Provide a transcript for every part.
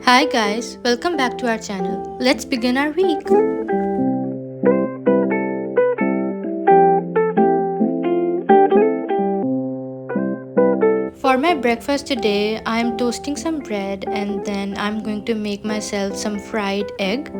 Hi guys, welcome back to our channel. Let's begin our week. For my breakfast today, I'm toasting some bread and then I'm going to make myself some fried egg.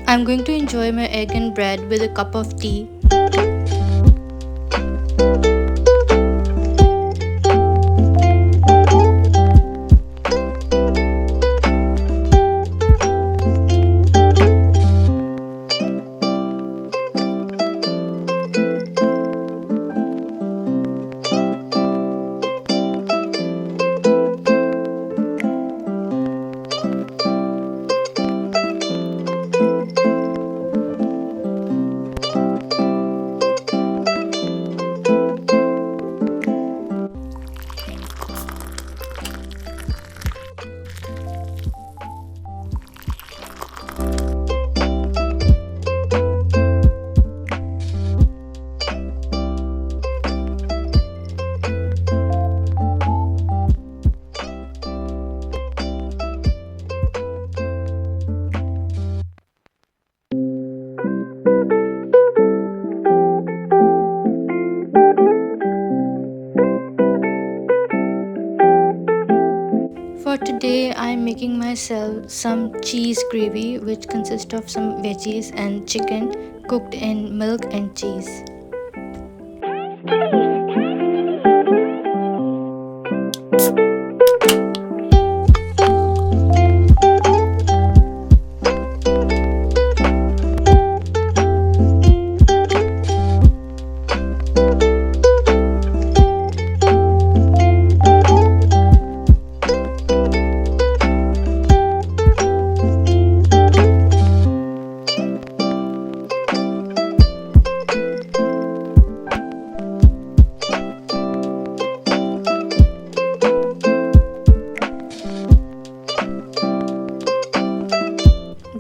I'm going to enjoy my egg and bread with a cup of tea. For today, I'm making myself some cheese gravy which consists of some veggies and chicken cooked in milk and cheese.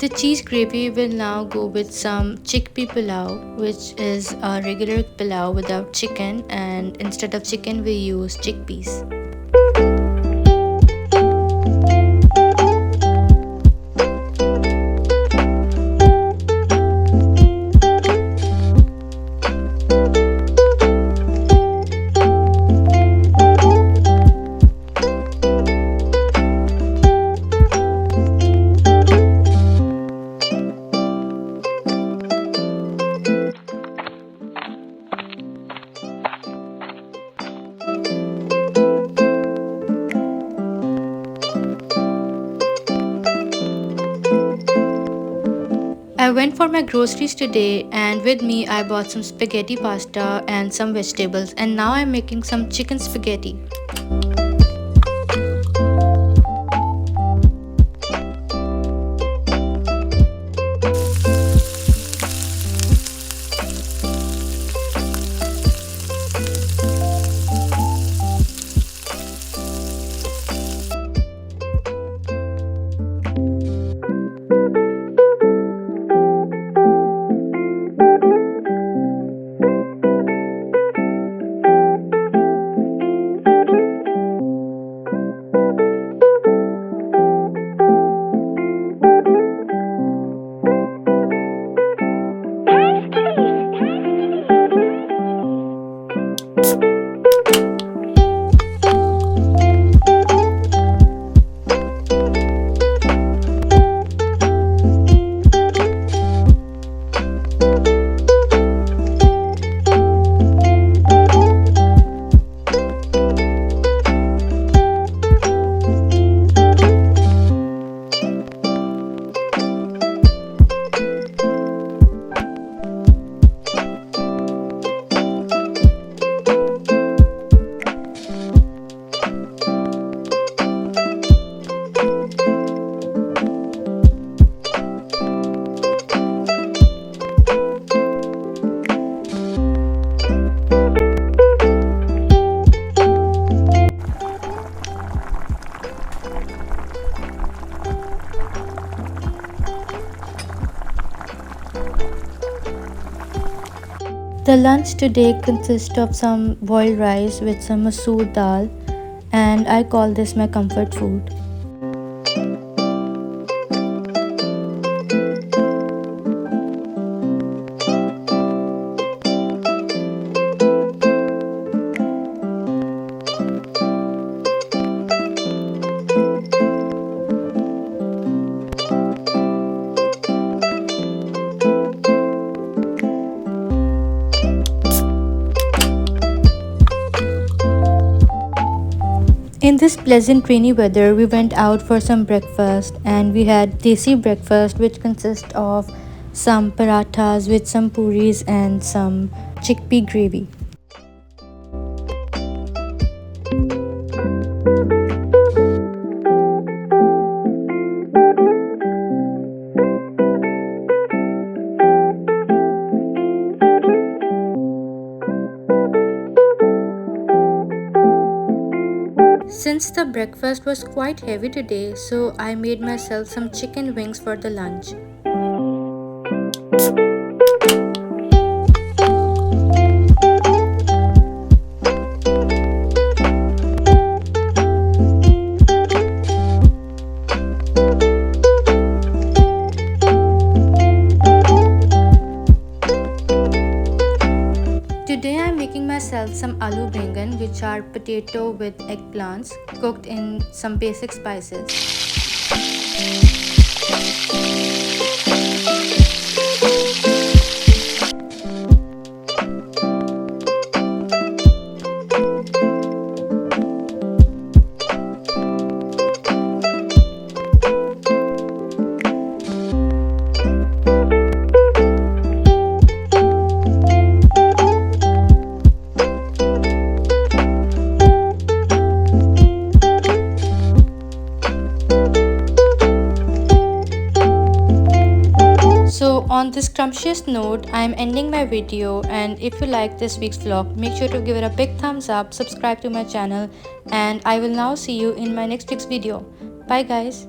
The cheese gravy will now go with some chickpea pilau, which is a regular pilau without chicken, and instead of chicken, we use chickpeas. I went for my groceries today and with me I bought some spaghetti pasta and some vegetables, and now I'm making some chicken spaghetti. The lunch today consists of some boiled rice with some masoor dal, and I call this my comfort food. In this pleasant rainy weather, we went out for some breakfast and we had desi breakfast, which consists of some parathas with some puris and some chickpea gravy. Since the breakfast was quite heavy today, so I made myself some chicken wings for the lunch. Today I am making myself some aloo bangan, which are potato with eggplants cooked in some basic spices. So on this scrumptious note, I am ending my video, and if you like this week's vlog, make sure to give it a big thumbs up, subscribe to my channel, and I will now see you in my next week's video. Bye guys.